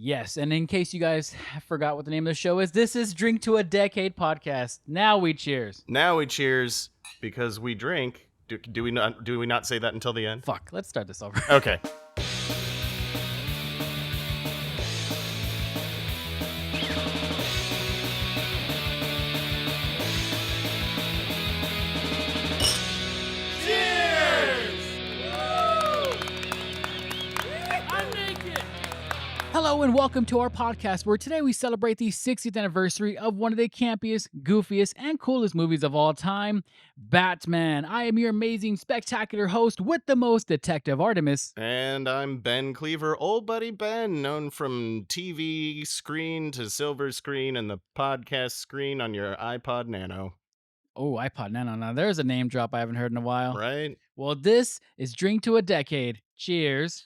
Yes, and in case you guys forgot what the name of the show is, this is Drink to a Decade podcast. Now we cheers. Now we cheers because we drink. Do we not? Do we not say that until the end? Fuck, let's start this over. Okay. Hello and welcome to our podcast where today we celebrate the 60th anniversary of one of the campiest, goofiest, and coolest movies of all time, Batman. I am your amazing, spectacular host with the most, Detective Artemis. And I'm Ben Cleaver, old buddy Ben, known from TV screen to silver screen and the podcast screen on your iPod Nano. Oh, iPod Nano. Now there's a name drop I haven't heard in a while. Right? Well, this is Drink to a Decade. Cheers.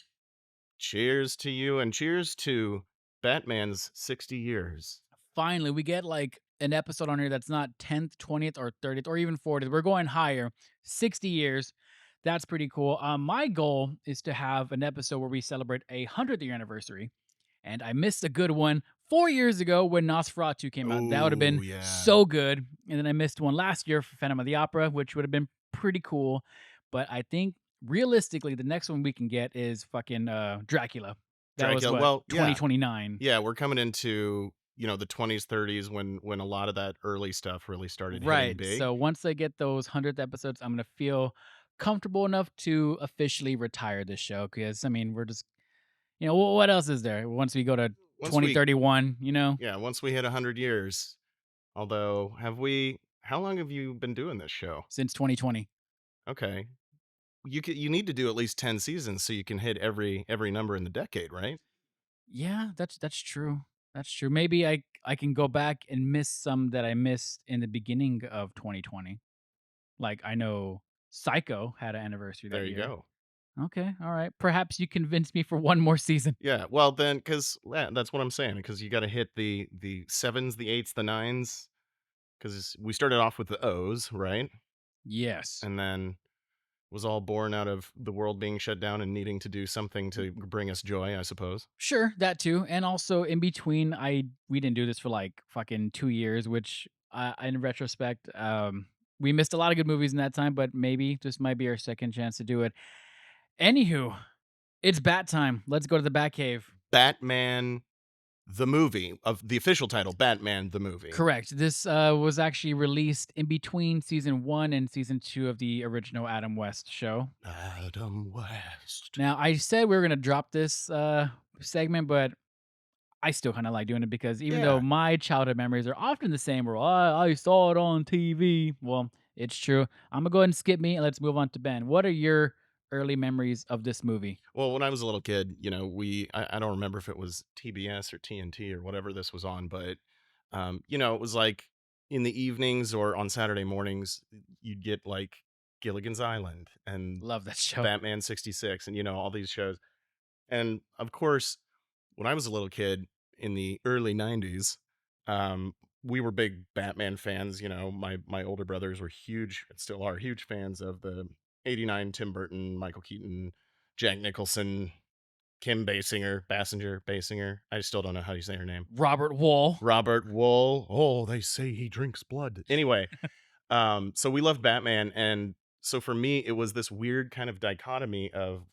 Cheers to you and cheers to Batman's 60 years. Finally, we get like an episode on here that's not 10th, 20th, or 30th, or even 40th. We're going higher. 60 years. That's pretty cool. My goal is to have an episode where we celebrate a 100th year anniversary. And I missed a good one 4 years ago when Nosferatu came out. That would have been Ooh, yeah. so good. And then I missed one last year for Phantom of the Opera, which would have been pretty cool. But I think realistically, the next one we can get is fucking Dracula. That Dracula. was Well, yeah. 2029. Yeah, we're coming into the 20s, 30s when a lot of that early stuff really started hitting Right. big. So once I get those 100th episodes, I'm going to feel comfortable enough to officially retire this show. Because, I mean, we're just, what else is there once we go to Once 2031, once we hit 100 years. Although, how long have you been doing this show? Since 2020. Okay. You need to do at least 10 seasons so you can hit every number in the decade, right? Yeah, that's true. That's true. Maybe I can go back and miss some that I missed in the beginning of 2020. Like I know Psycho had an anniversary that There you year. go. Okay, all right. Perhaps you convince me for one more season. Yeah, well then, because that's what I'm saying. Because you got to hit the sevens, the eights, the nines. Because we started off with the O's, right? Yes. And then was all born out of the world being shut down and needing to do something to bring us joy, I suppose. Sure, that too. And also in between, we didn't do this for like fucking 2 years, which in retrospect, we missed a lot of good movies in that time, but maybe this might be our second chance to do it. Anywho, it's Bat time. Let's go to the Bat Cave. Batman the movie, of the official title, Batman the movie. Correct. This was actually released in between season 1 and season 2 of the original Adam West show. Adam West. Now, I said we were going to drop this segment, but I still kind of like doing it because even though my childhood memories are often the same, where I saw it on TV, well, it's true. I'm going to go ahead and skip me and let's move on to Ben. What are your early memories of this movie? Well, when I was a little kid, I don't remember if it was TBS or TNT or whatever this was on, but it was like in the evenings or on Saturday mornings, you'd get like Gilligan's Island and Love that show. Batman 66 and all these shows. And of course, when I was a little kid in the early 90s, we were big Batman fans. My older brothers were huge, and still are huge fans of the 89 Tim Burton, Michael Keaton, Jack Nicholson, Kim Basinger. I still don't know how you say her name. Robert Wuhl. Oh, they say he drinks blood. Anyway, so we loved Batman. And so for me, it was this weird kind of dichotomy of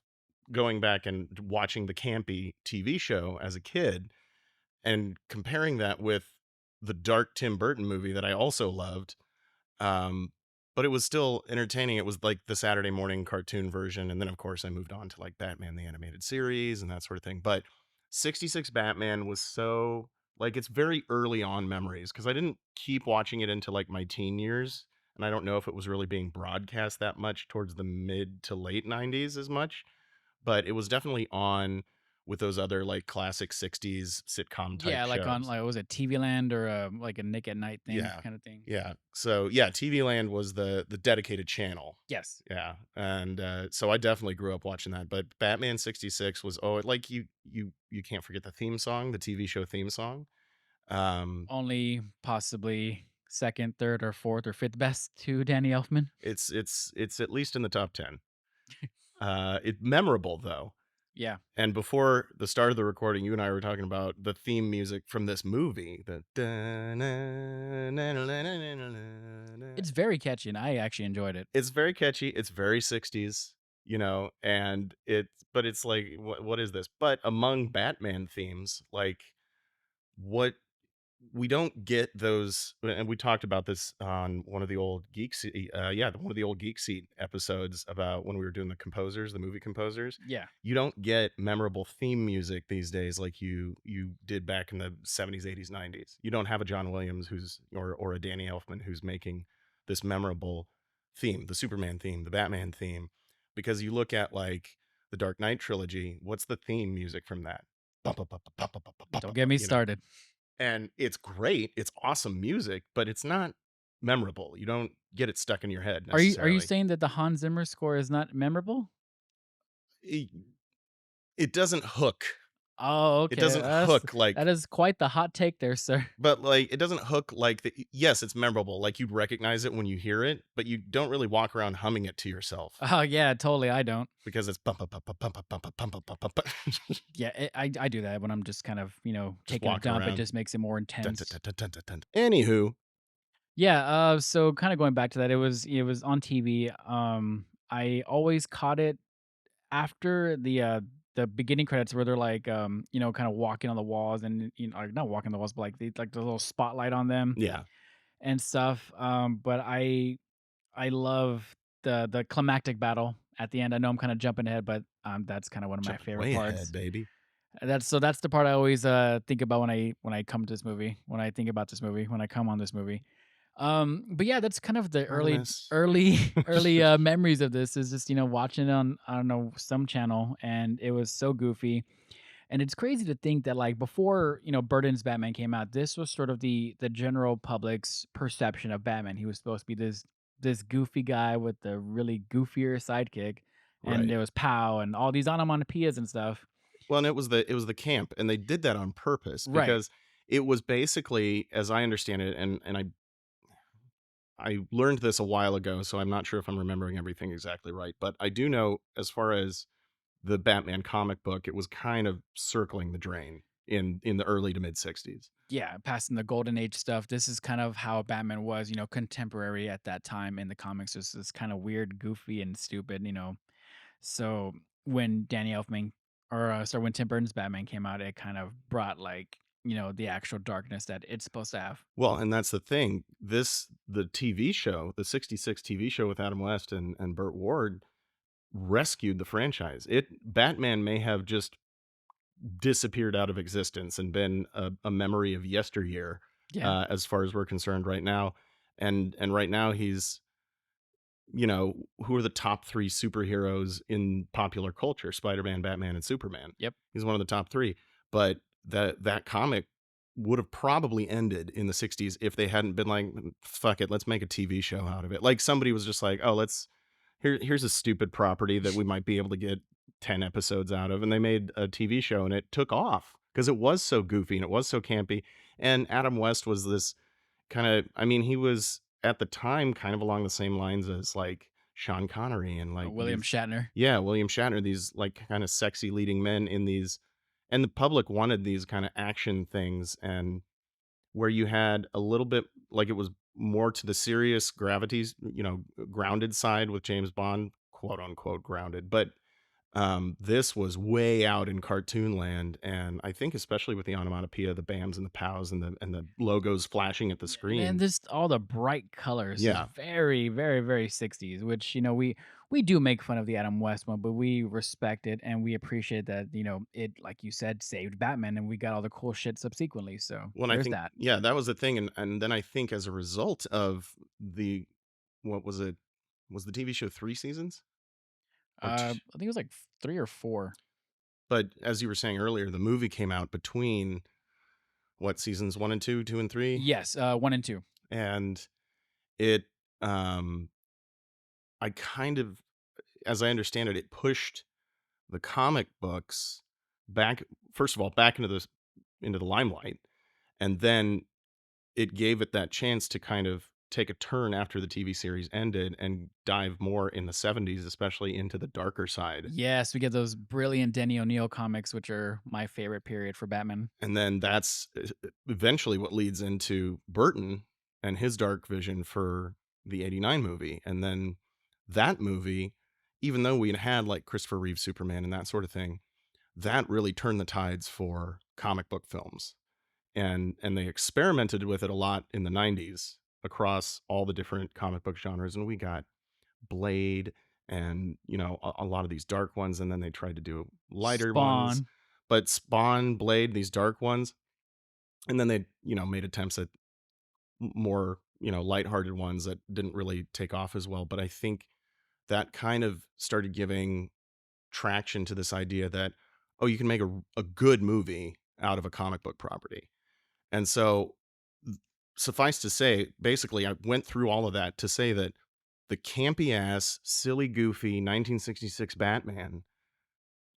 going back and watching the campy TV show as a kid and comparing that with the dark Tim Burton movie that I also loved. But it was still entertaining. It was like the Saturday morning cartoon version. And then, of course, I moved on to like Batman, the animated series and that sort of thing. But 66 Batman was so like, it's very early on memories because I didn't keep watching it into like my teen years. And I don't know if it was really being broadcast that much towards the mid to late 90s as much, but it was definitely on with those other like classic 60s sitcom type Yeah, like on shows. was it TV Land or like a Nick at Night thing Yeah. kind of thing. Yeah. So yeah, TV Land was the dedicated channel. Yes. Yeah. And so I definitely grew up watching that. But Batman 66 was like you can't forget the theme song, the TV show theme song. Only possibly second, third, or fourth, or fifth best to Danny Elfman. It's at least in the top 10. It's memorable though. Yeah. And before the start of the recording, you and I were talking about the theme music from this movie. The It's very catchy, and I actually enjoyed it. it's very catchy. It's very 60s, and it's like, what is this? But among Batman themes, like, what we don't get those, and we talked about this on one of the old one of the old Geek Seat episodes about when we were doing the movie composers. Yeah. You don't get memorable theme music these days like you did back in the 70s, 80s, 90s. You don't have a John Williams or a Danny Elfman who's making this memorable theme, the Superman theme, the Batman theme, because you look at like the Dark Knight trilogy. What's the theme music from that? Bum, bum, bum, bum, bum, bum, bum, bum, Don't bum, get me you know started. and it's great. It's awesome music, but it's not memorable. You don't get it stuck in your head Are you necessarily. saying that the Hans Zimmer score is not memorable? It, it doesn't hook. Oh, It okay. doesn't hook That is quite the hot take there, sir. like it doesn't hook like yes, it's memorable. Like you'd recognize it when you hear it, but you don't really walk around humming it to yourself Oh, yeah, totally, I don't. because it's bum, bum, bum, bum, bum, bum, bum, bum, bum, bum, bum, bum. Yeah, I do that when I'm just kind of, Just taking a walking dump, it around. just makes it more Dun, dun, intense. dun, dun, dun, dun, dun. Anywho, Yeah, so kinda going back to that, it was on TV. I always caught it after the beginning credits where they're like, kinda walking on the walls and, like, not walking on the walls, but, like, the little spotlight on them yeah, and stuff, but I love the climactic battle at the end. I know I'm kinda jumping ahead, but, that's kinda one of my jumping favorite way ahead, parts. baby. That's the part I always, think about when I come to this movie, when I think about this movie, when I come on this movie. But yeah, that's kind of the early Artemis. early early, memories of this is just, watching it on, I don't know, some channel, and it was so goofy, and it's crazy to think that, like, before, Burton's Batman came out, this was sort of the general public's perception of Batman. He was supposed to be this goofy guy with the really goofier sidekick, and Right. there was Pow and all these onomatopoeias and stuff. Well, and it was the camp, and they did that on purpose Right. because it was basically, as I understand it, and I learned this a while ago, so I'm not sure if I'm remembering everything exactly right, but I do know as far as the Batman comic book, it was kind of circling the drain in the early to mid 60s. Yeah, passing the golden age stuff. This is kind of how Batman was, contemporary at that time in the comics. Just this kind of weird, goofy, and stupid. So when Danny Elfman, or sorry, when Tim Burton's Batman came out, it kind of brought like the actual darkness that it's supposed to have. Well, and that's the thing. The TV show, the 66 TV show with Adam West and Burt Ward rescued the franchise. Batman may have just disappeared out of existence and been a memory of yesteryear, Yeah. as far as we're concerned right now. And right now he's, who are the top three superheroes in popular culture? Spider-Man, Batman, and Superman. Yep. He's one of the top three. But that comic would have probably ended in the 60s if they hadn't been like, fuck it, let's make a TV show out of it. Like somebody was just like, oh, here's a stupid property that we might be able to get 10 episodes out of, and they made a TV show and it took off because it was so goofy and it was so campy. And Adam West was this kind of, I mean, he was at the time kind of along the same lines as like Sean Connery and like William these, Shatner. yeah, William Shatner, these like kind of sexy leading men in these, and the public wanted these kind of action things, and where you had a little bit like it was more to the serious gravities, grounded side with James Bond, quote unquote grounded. But this was way out in cartoon land, and I think especially with the onomatopoeia, the bams and the pows and the logos flashing at the And screen. just all the bright colors is Yeah. very, very, very 60s, which, we do make fun of the Adam West one, but we respect it and we appreciate that, it, like you said, saved Batman and we got all the cool shit subsequently. So When I there's think, that. yeah, that was the thing, and then I think as a result of the what was it? Was the TV show 3 seasons? Or I think it was like 3 or 4. but as you were saying earlier, the movie came out between what, seasons 1 and 2, 2 and 3, Yes, 1 and 2. and it um I kind of, as I understand it, it pushed the comic books back, first of all, back into the limelight, and then it gave it that chance to kind of take a turn after the TV series ended and dive more in the 70s, especially into the darker side. Yes, we get those brilliant Denny O'Neil comics, which are my favorite period for Batman. And then that's eventually what leads into Burton and his dark vision for the 89 movie. And then that movie, even though we had had like Christopher Reeve Superman and that sort of thing, that really turned the tides for comic book films. And they experimented with it a lot in the 90s across all the different comic book genres. And we got Blade and, a lot of these dark ones. And then they tried to do lighter ones. Spawn. But Spawn, Blade, these dark ones, and then they, made attempts at more, lighthearted ones that didn't really take off as well. But I think that kind of started giving traction to this idea that, oh, you can make a good movie out of a comic book property. And so, suffice to say, basically, I went through all of that to say that the campy ass, silly, goofy 1966 Batman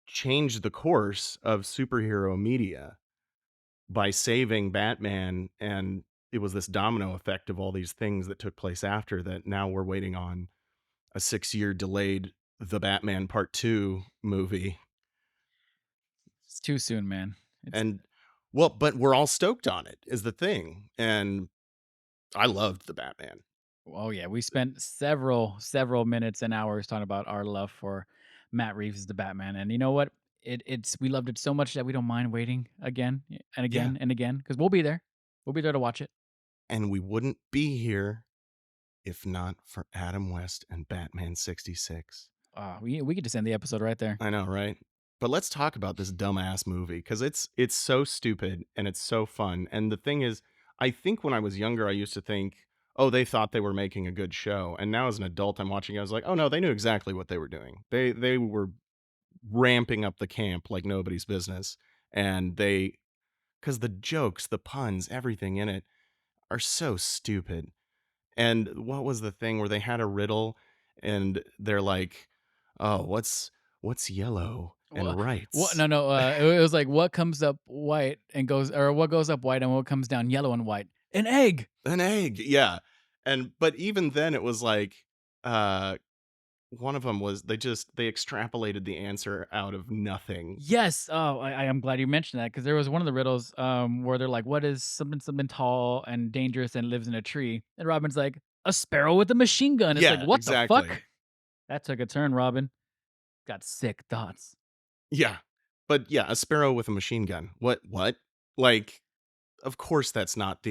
changed the course of superhero media by saving Batman. And it was this domino effect of all these things that took place after that. Now we're waiting on a 6-year delayed The Batman Part 2 movie. It's too soon, man. It's And well, but we're all stoked on it is the thing. And I loved The Batman. Oh yeah, we spent several minutes and hours talking about our love for Matt Reeves as the Batman, and you know what? It's we loved it so much that we don't mind waiting again and Yeah. again and again because we'll be there. We'll be there to watch it. And we wouldn't be here if not for Adam West and Batman 66. We could just end the episode right there. I know, right? But let's talk about this dumbass movie because it's so stupid and it's so fun. And the thing is, I think when I was younger, I used to think, oh, they thought they were making a good show. And now as an adult, I'm watching, I was like, oh no, they knew exactly what they were doing. They were ramping up the camp like nobody's business. And because the jokes, the puns, everything in it are so stupid. And what was the thing where they had a riddle and they're like, "Oh, what's yellow What? and What? rights?" No, no. It was like what comes up white and goes, or what goes up white and what comes down yellow and white. An egg. An egg. Yeah. And but even then it was like uh one of them was they extrapolated the answer out of nothing. Yes. Oh, I am glad you mentioned that because there was one of the riddles where they're like, "What is something something tall and dangerous and lives in a tree?" And Robin's like, "A sparrow with a machine gun." It's like, Yeah, what the exactly. fuck? That took a turn, Robin. Got sick thoughts. Yeah. But yeah, a sparrow with a machine gun. What? Like of course that's not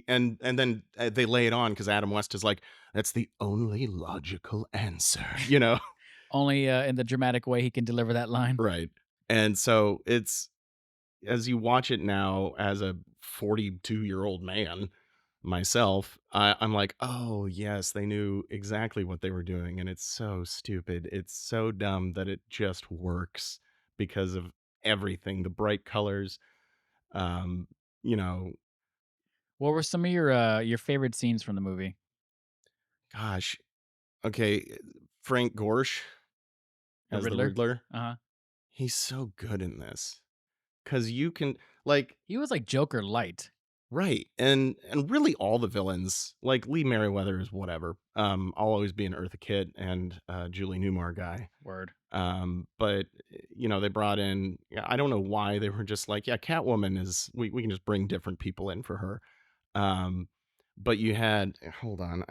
and then they lay it on because Adam West is like, that's the only logical answer, Only in the dramatic way he can deliver that line. right. And so it's as you watch it now as a 42-year-old man myself, I'm like, oh yes, they knew exactly what they were doing. And it's so stupid, it's so dumb that it just works because of everything, the bright colors, um you know What were some of your favorite scenes from the movie? gosh. Okay, Frank Gorsh The as the Riddler. Riddler, Uh huh. he's so good in this because you can like He was like Joker light. right, and really all the villains like Lee Merriweather is whatever. I'll always be an Eartha Kitt and Julie Newmar guy. Word. But they brought in. Yeah, I don't know why they were just like, yeah, Catwoman is. We can just bring different people in for her. Um, but you had hold on,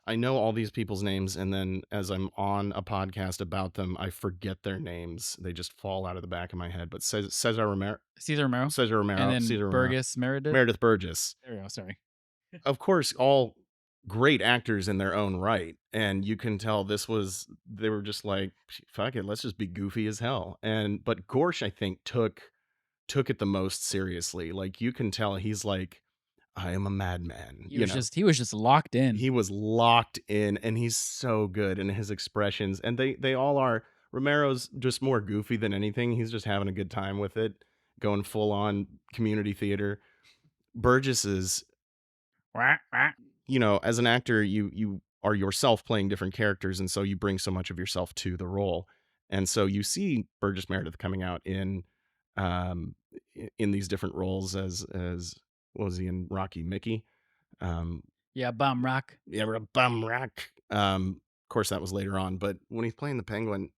I know all these people's names, and then as I'm on a podcast about them, I forget their names. They just fall out of the back of my head. But Caesar Romero, and then Cesar Romero, Burgess Meredith. Meredith Burgess, There we go. Sorry. of course, all great actors in their own right. And you can tell they were just like, fuck it, let's just be goofy as hell. But Gorsh, I think, took it the most seriously. Like you can tell he's like, I am a madman, He was just locked in. he was locked in and he's so good in his expressions and they all are. Romero's just more goofy than anything. He's just having a good time with it, going full on community theater. Burgess is, Wah, wah. as an actor, you are yourself playing different characters and so you bring so much of yourself to the role. And so you see Burgess Meredith coming out um in these different roles as what was he in Rocky, Mickey? Yeah, Bum Rock. Yeah, we're a bum rock. Of course, that was later on, but when he's playing the Penguin,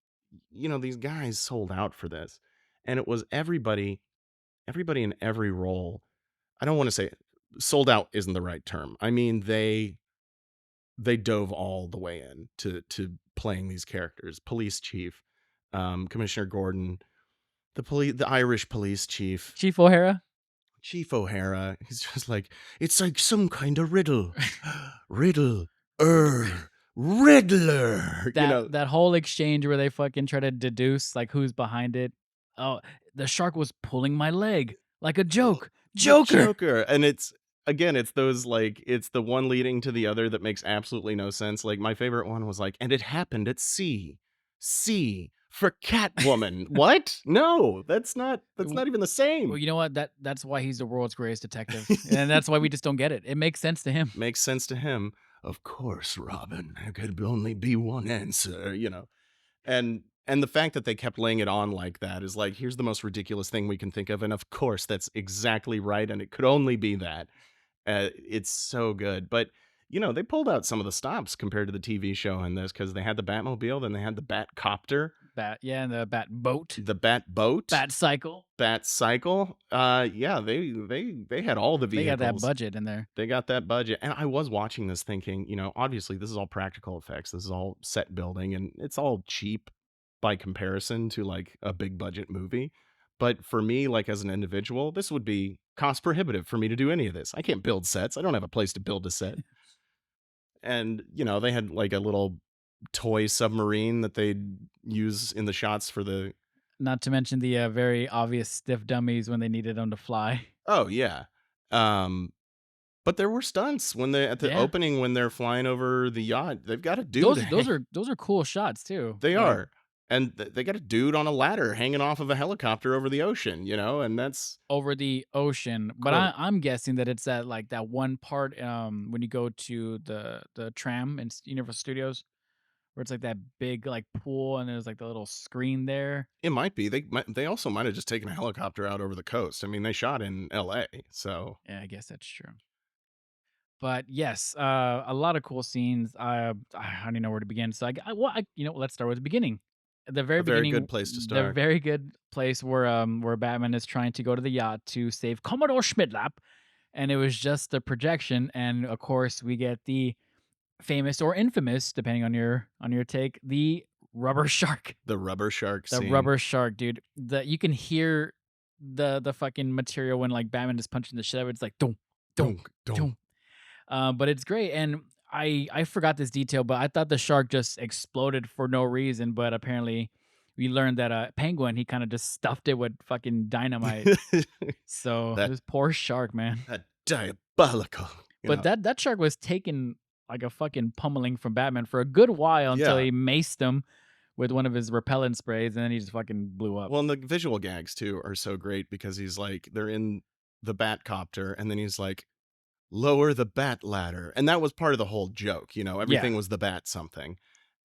these guys sold out for this, and it was everybody in every role. I don't want to say sold out isn't the right term. I mean they dove all the way in to playing these characters. Police chief, Commissioner Gordon, the Irish police chief, Chief O'Hara. Chief O'Hara. He's just like, it's like some kind of riddle. Riddle. Riddler. That whole exchange where they fucking try to deduce like who's behind it. Oh, the shark was pulling my leg like a joke. The Joker. Joker. And it's those like, it's the one leading to the other that makes absolutely no sense. Like, my favorite one was like, and it happened at sea. Sea for Catwoman. What? No, that's not even the same. Well, you know what? That's why he's the world's greatest detective, and that's why we just don't get it. It makes sense to him. Makes sense to him. Of course, Robin. There could only be one answer. And the fact that they kept laying it on like that is like, here's the most ridiculous thing we can think of, and of course that's exactly right, and it could only be that. It's so good. But they pulled out some of the stops compared to the TV show in this, because they had the Batmobile, then they had the Batcopter, And the Bat Boat, the Batboat, Bat Cycle. Batcycle. Yeah, they had all the They got that vehicles. budget in there. They got that budget. And I was watching this thinking, obviously this is all practical effects. This is all set building, and it's all cheap by comparison to like a big budget movie. But for me, like as an individual, this would be cost prohibitive for me to do any of this. I can't build sets. I don't have a place to build a set. And, they had like a little toy submarine that they'd use in the shots for the. Not to mention the very obvious stiff dummies when they needed them to fly. Oh, yeah. But there were stunts when they at the Yeah. opening when they're flying over the yacht. They've got a dude. Those are cool shots too. They Yeah. are. And they got a dude on a ladder hanging off of a helicopter over the ocean, and that's Over the ocean. But Cool. I'm guessing that it's that one part when you go to the tram in Universal Studios where it's like that big like pool and there's like the little screen there. it might be. They also might have just taken a helicopter out over the coast. I mean, they shot in LA, so Yeah, I guess that's true. But yes, a lot of cool scenes. I don't even know where to begin. So let's start with the beginning. The very a very beginning, good place to the start. very good place where Batman is trying to go to the yacht to save Commodore Schmidlap, and it was just a projection. And of course, we get the famous or infamous, depending on your take, the rubber shark. The rubber shark The scene. rubber shark, dude. You can hear the fucking material when like Batman is punching the shit out of it. It's like dunk, dunk, Dunk, dunk. But it's great, and I forgot this detail, but I thought the shark just exploded for no reason. But apparently, we learned that Penguin, he kind of just stuffed it with fucking dynamite. So That- this poor shark, man. That diabolical. But that shark was taking like a fucking pummeling from Batman for a good while until Yeah. he maced him with one of his repellent sprays, and then he just fucking blew up. Well, and the visual gags too are so great, because he's like, they're in the Batcopter, and then he's like, lower the bat ladder, and that was part of the whole joke. Everything was the bat something,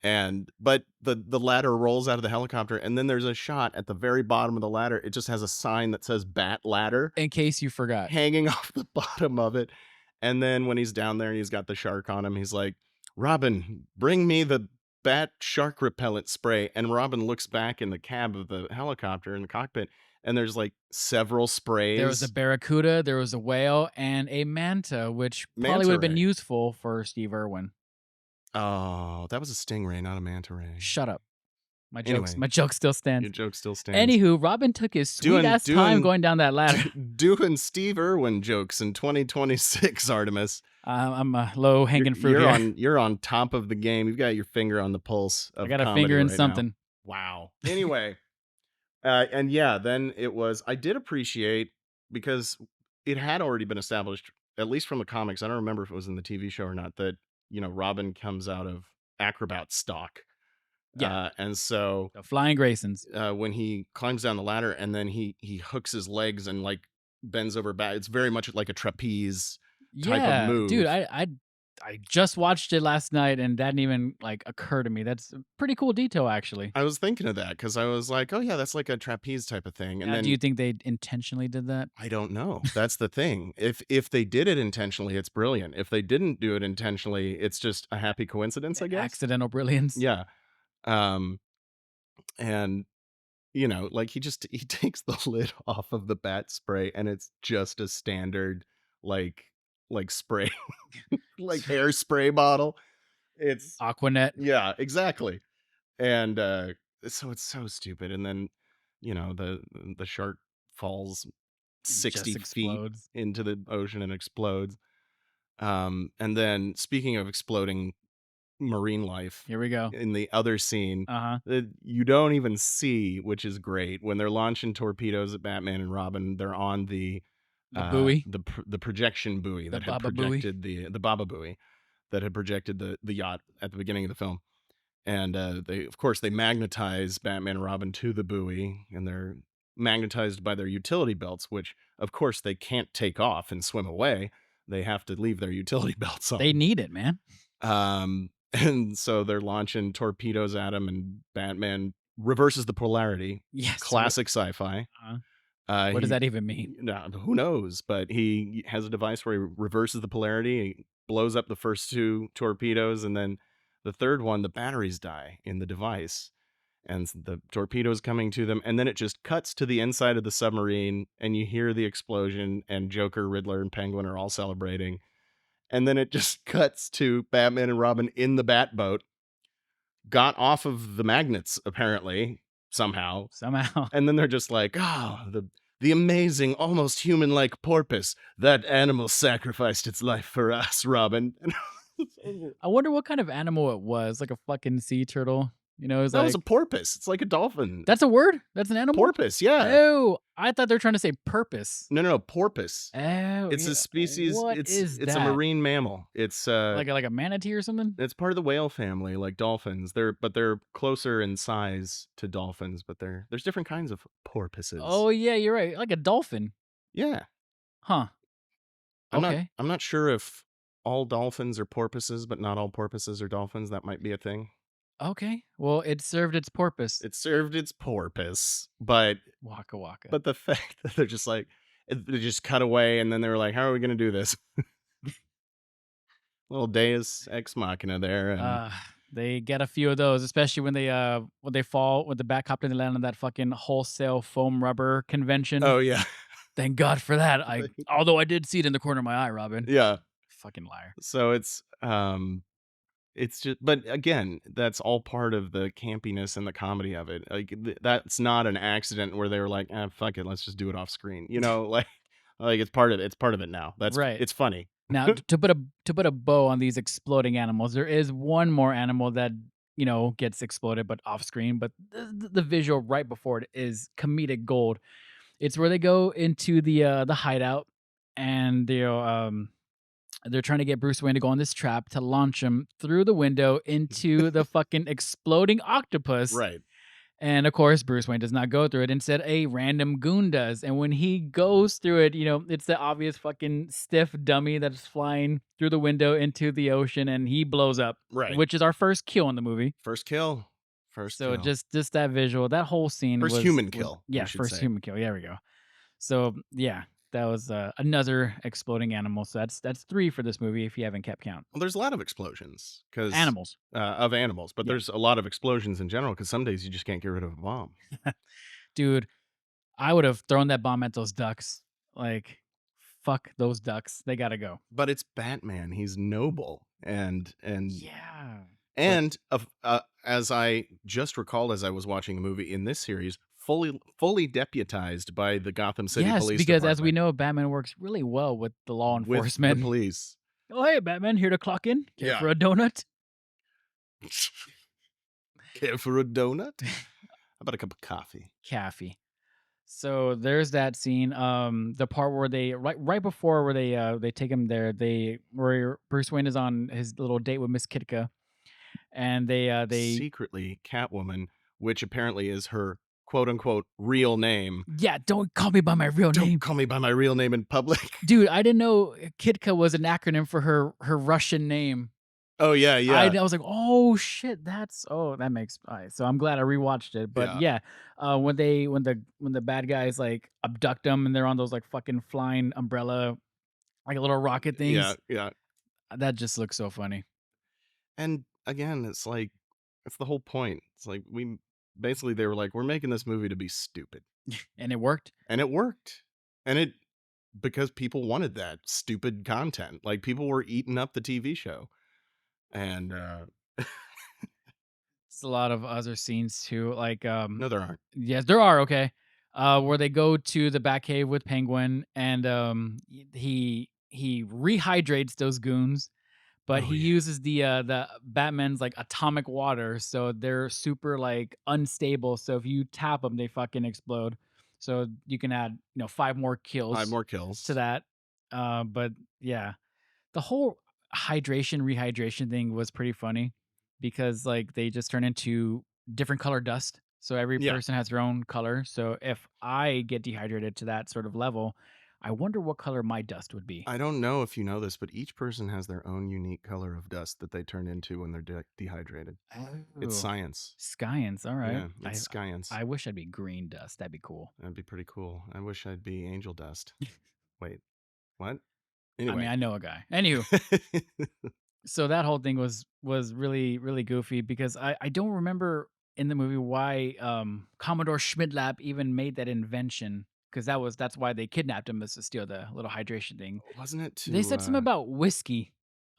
but the ladder rolls out of the helicopter, and then there's a shot at the very bottom of the ladder. It just has a sign that says Bat Ladder In case you forgot. hanging off the bottom of it. And then when he's down there and he's got the shark on him, he's like, Robin, bring me the bat shark repellent spray. And Robin looks back in the cab of the helicopter in the cockpit, and there's like several sprays. There was a barracuda, there was a whale, and a manta, which probably would have been Manta ray. useful for Steve Irwin. Oh, that was a stingray, not a manta ray. Shut up. My Anyway. joke still Your stands. joke still stands. Anywho, Robin took his sweet ass time doing- going down that ladder. Doing Steve Irwin jokes in 2026, Artemis. I'm a low hanging fruit you're here. you're on top of the game. You've got your finger on the pulse of I got a comedy finger in right now. something. Wow. Anyway, and yeah, then it was. I did appreciate, because it had already been established, at least from the comics. I don't remember if it was in the TV show or not, that Robin comes out of acrobat stock. Yeah. And so The Flying Graysons. when he climbs down the ladder and then he hooks his legs and like bends over back, it's very much like a trapeze type of Yeah, move. dude, I I just watched it last night and that didn't even like occur to me. That's a pretty cool detail, actually. I was thinking of that because I was like, oh yeah, that's like a trapeze type of thing. And Now, do you then think they intentionally did that? I don't know. That's the thing. If they did it intentionally, it's brilliant. If they didn't do it intentionally, it's just a happy coincidence, I guess. Accidental brilliance. Yeah. Um, and you know, like he takes the lid off of the bat spray and it's just a standard like spray like hairspray bottle. It's Aquanet yeah, exactly. And so it's so stupid. And then, you know, the shark falls just 60 feet explodes. into the ocean and explodes. And then speaking of exploding marine life, Here we go. in the other scene Uh-huh. that you don't even see, which is great, when they're launching torpedoes at Batman and Robin, they're on The buoy, the projection buoy the that had Baba buoy. projected the Baba buoy that had projected the yacht at the beginning of the film. And they of course they magnetize Batman and Robin to the buoy, and they're magnetized by their utility belts, which of course they can't take off and swim away. They have to leave their utility belts They on. need it, man. And so they're launching torpedoes at him, and Batman reverses the polarity. Yes. Classic sci-fi. Uh, what does He that even mean? no, who knows? But he has a device where he reverses the polarity. He blows up the first two torpedoes, and then the third one, the batteries die in the device, and the torpedoes coming to them. And then it just cuts to the inside of the submarine, and you hear the explosion, and Joker, Riddler, and Penguin are all celebrating. And then it just cuts to Batman and Robin in the Batboat, got off of the magnets apparently somehow, Somehow. and then they're just like, "Oh, the amazing, almost human-like porpoise. That animal sacrificed its life for us, Robin." I wonder what kind of animal it was. Like a fucking sea turtle. You know, it's That was like a porpoise. It's like a dolphin. that's a word? That's an animal? Porpoise, yeah. Oh, I thought they were trying to say purpose. No, porpoise. Oh, It's a yeah. species. What is It's a that? marine mammal. Like a manatee or something? It's part of the whale family, like dolphins. They're closer in size to dolphins, but there's different kinds of porpoises. Oh yeah, you're right. Like a dolphin. Yeah. Huh. Okay. I'm not sure if all dolphins are porpoises, but not all porpoises are dolphins. That might be a thing. Okay. Well, it served its purpose. It served its porpoise, Waka waka. but the fact that they're just like they just cut away and then they were like, "How are we going to do this?" Little Deus ex machina there, and Uh, they get a few of those, especially when they fall with the back cop and they land on that fucking wholesale foam rubber convention. oh yeah, Thank God for that. Like, Although I did see it in the corner of my eye, Robin. yeah. Fucking liar. So it's just, but again, that's all part of the campiness and the comedy of it. Like that's not an accident where they were like, "Ah, fuck it, let's just do it off screen." You know, like it's part of it. It's part of it now. Right. It's funny. Now, to put a bow on these exploding animals, there is one more animal that gets exploded, but off screen. But the visual right before it is comedic gold. It's where they go into the hideout, and they're trying to get Bruce Wayne to go on this trap to launch him through the window into the fucking exploding octopus. Right. And of course, Bruce Wayne does not go through it. Instead, a random goon does. And when he goes through it, it's the obvious fucking stiff dummy that's flying through the window into the ocean, and he blows up. Right. Which is our first kill in the movie. First kill. So just that visual, that whole scene First was human kill, we Yeah, should first say. human kill. There we go. So yeah, that was another exploding animal. So that's 3 for this movie if you haven't kept count. Well, there's a lot of explosions because Animals. of animals, but Yeah. there's a lot of explosions in general because some days you just can't get rid of a bomb. Dude, I would have thrown that bomb at those ducks. Like, fuck those ducks. They gotta go. But it's Batman. He's noble and Yeah. and as I just recalled as I was watching a movie in this series, fully deputized by the Gotham City Yes, Police because as we Department. know, Batman works really well with the law With the enforcement. police. Oh, hey, Batman, here to clock in? Care Yeah. for a donut? Care for a donut? How about a cup of coffee? Caffey. So there's that scene. The part where they right before where they take him there, where Bruce Wayne is on his little date with Miss Kitka, and they Secretly Catwoman, which apparently is her quote unquote real name. Yeah, don't call me by my real Don't name. call me by my real name in public. Dude, I didn't know Kitka was an acronym for her Russian name. Oh yeah, yeah, I was like, "Oh shit, that makes alright." So I'm glad I rewatched it. But yeah, yeah, when the bad guys like abduct them and they're on those like fucking flying umbrella like little rocket yeah, things, yeah. that just looks so funny. And again, it's like it's the whole point. It's like we basically they were like, we're making this movie to be stupid, And it worked. and it worked, and it because people wanted that stupid content. Like people were eating up the TV show, and It's a lot of other scenes too. Like no, there aren't. yes, there are, okay. Where they go to the Batcave with Penguin and he rehydrates those goons, but Oh he yeah, uses the Batman's like atomic water, so they're super like unstable. So if you tap them, they fucking explode. So you can add 5 more 5 kills more to kills. that. But yeah, the whole hydration rehydration thing was pretty funny because like they just turn into different color dust. So every Yeah. person has their own color. So if I get dehydrated to that sort of level, I wonder what color my dust would be. I don't know if you know this, but each person has their own unique color of dust that they turn into when they're dehydrated. It's Oh, science. science. All right. Yeah, it's science. I wish I'd be green dust. That'd be cool. That'd be pretty cool. I wish I'd be angel dust. Wait, what? I mean, Anyway. I know a guy. Anywho, so that whole thing was really really goofy because I don't remember in the movie why Commodore Schmidlap even made that invention because that's why they kidnapped him is to steal the little hydration thing. Wasn't it They to said something about whiskey,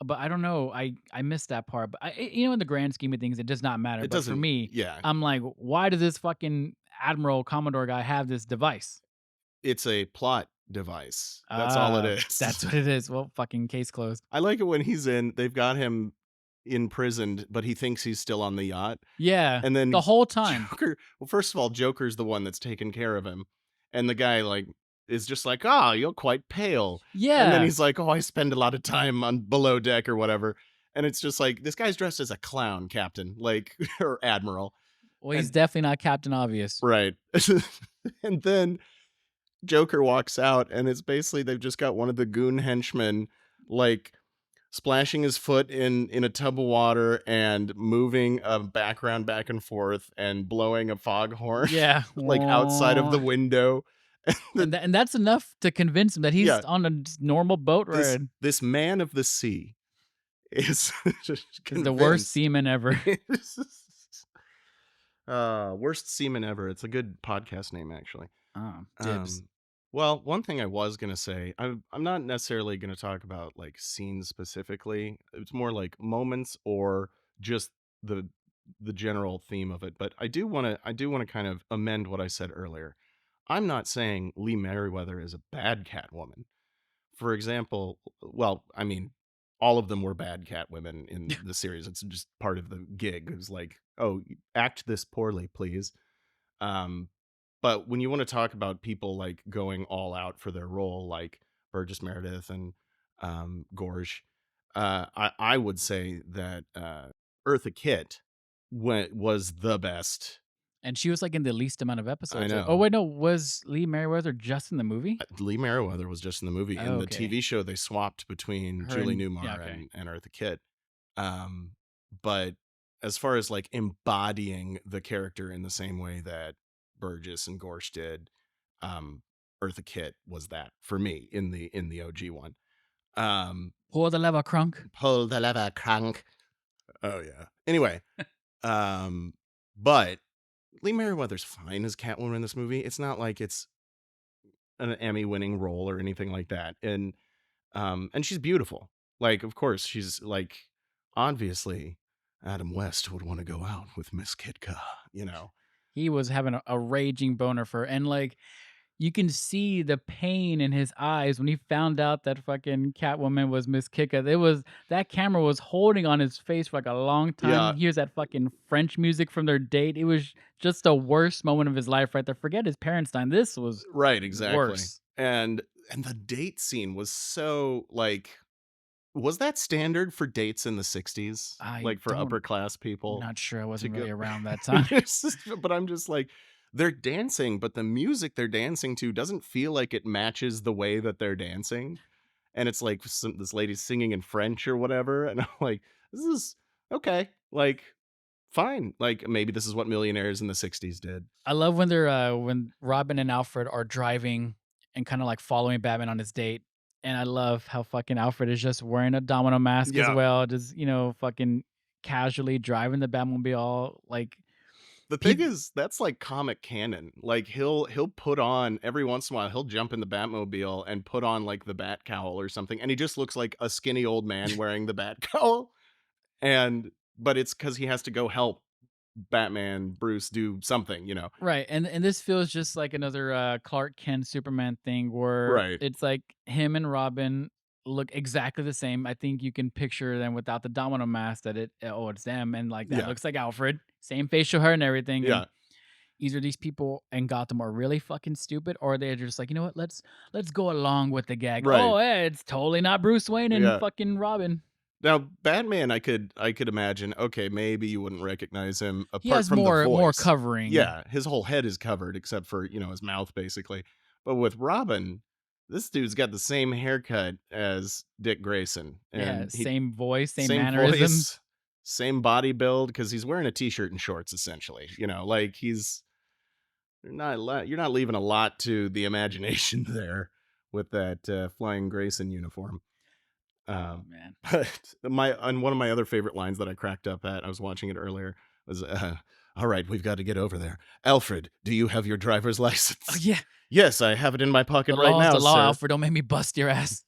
but I don't know. I missed that part. But in the grand scheme of things, it does not matter. it But for doesn't me, yeah, I'm like, why does this fucking Admiral Commodore guy have this device? it's a plot device. That's all it That's is. what it is. Well, fucking case closed. I like it when they've got him imprisoned, but he thinks he's still on the yacht. Yeah, And the then whole time. Joker well, first of all, Joker's the one that's taking care of him. And the guy like is just like, "Ah, you're quite pale." And then Yeah. he's like, "Oh, I spend a lot of time on below deck or whatever." And it's just like this guy's dressed as a clown, captain, like or admiral. Well, he's And definitely not Captain Obvious. right. And then Joker walks out and it's basically they've just got one of the goon henchmen like splashing his foot in a tub of water and moving a background back and forth and blowing a foghorn Yeah. like outside of the window. And that's enough to convince him that he's Yeah, on a just normal boat this ride. this man of the sea is just Is the worst convinced. seaman ever. Worst seaman ever. It's a good podcast name actually. Oh, dibs. Um, well, one thing I was gonna say, I'm not necessarily gonna talk about like scenes specifically. It's more like moments or just the the general theme of it. But I do wanna kind of amend what I said earlier. I'm not saying Lee Merriweather is a bad Catwoman. For example, well, I mean, all of them were bad Catwomen in the series. It's just part of the gig. It was like, oh, act this poorly, please. Um, but when you want to talk about people like going all out for their role, like Burgess Meredith and Gorge, I would say that Eartha Kitt was the best. And she was like in the least amount of I episodes. Oh know. wait, no, was Lee Merriweather just in the movie? Lee Merriweather was just in the movie. In Oh, the okay. TV show, they swapped between Her Julie and yeah, Newmar okay. and Eartha Kitt. Um, but as far as like embodying the character in the same way that Burgess and Gorsh did, um, Eartha Kitt was that for me in the OG one. Um, Pull the lever, crunk. pull the lever, crank. Oh yeah. Anyway, but Lee Merriweather's fine as Catwoman in this movie. It's not like it's an Emmy-winning role or anything like that. And she's beautiful. Like, of course, she's like obviously Adam West would want to go out with Miss Kitka, you know. He was having a raging boner for her, and like you can see the pain in his eyes when he found out that fucking Catwoman was Miss Kika. It was that camera was holding on his face for like a long time. Yeah, He hears that fucking French music from their date. It was just the worst moment of his life right there. Forget his parents' time. This was right, exactly. worse. And the date scene was so like was that standard for dates in the 60s? I Like for don't upper class people Not sure. I to wasn't go really around that time. but I'm just like they're dancing, but the music they're dancing to doesn't feel like it matches the way that they're dancing. And it's like this lady's singing in French or whatever. And I'm like, this is okay. Like, fine. Like, maybe this is what millionaires in the 60s did. I love when Robin and Alfred are driving and kind of like following Batman on his date. And I love how fucking Alfred is just wearing a domino mask as Yeah. well, just fucking casually driving the Batmobile. Like, The thing people, is, that's like comic canon. Like he'll put on every once in a while, he'll jump in the Batmobile and put on like the bat cowl or something, and he just looks like a skinny old man wearing the bat cowl. And but it's because he has to go help Batman, Bruce do something, you know. right? And this feels just like another Clark Kent Superman thing where Right. it's like him and Robin look exactly the same. I think you can picture them without the domino mask that it's them, and like that Yeah. looks like Alfred, same facial hair and everything, and Yeah. either these people in Gotham are really fucking stupid, or they're just like, you know what, let's go along with the gag. Right. Oh, yeah, it's totally not Bruce Wayne and Yeah. fucking Robin. Now, Batman, I could imagine, okay, maybe you wouldn't recognize him He apart has from the more voice. covering. Yeah, his whole head is covered except for, his mouth basically. But with Robin, this dude's got the same haircut as Dick Grayson. Yeah, And he same voice, same same mannerisms. voice, same body build, because he's wearing a t-shirt and shorts essentially. Like you're not leaving a lot to the imagination there with that flying Grayson uniform. Oh Um, man. but one of my other favorite lines that I cracked up at, I was watching it earlier, was all right, we've got to get over there. Alfred, do you have your driver's Oh license? yeah. Yes, I have it in my pocket The right law's now, the law, sir. Alfred. Don't make me bust your ass.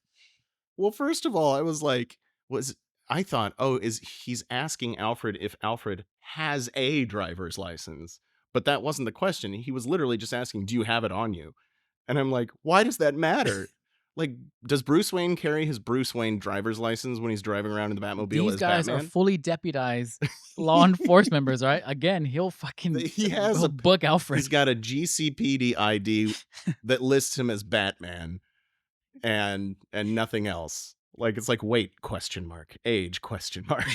Well, first of all, I was like, was I thought, oh, is he's asking Alfred if Alfred has a driver's license? But that wasn't the question. He was literally just asking, do you have it on you? And I'm like, why does that matter? Like, does Bruce Wayne carry his Bruce Wayne driver's license when he's driving around in the Batmobile These as guys are Batman? fully deputized law enforcement members, right? Again, he'll fucking He has he'll a book Alfred. he's got a GCPD ID that lists him as Batman and nothing else. Like it's like weight question mark, age question mark.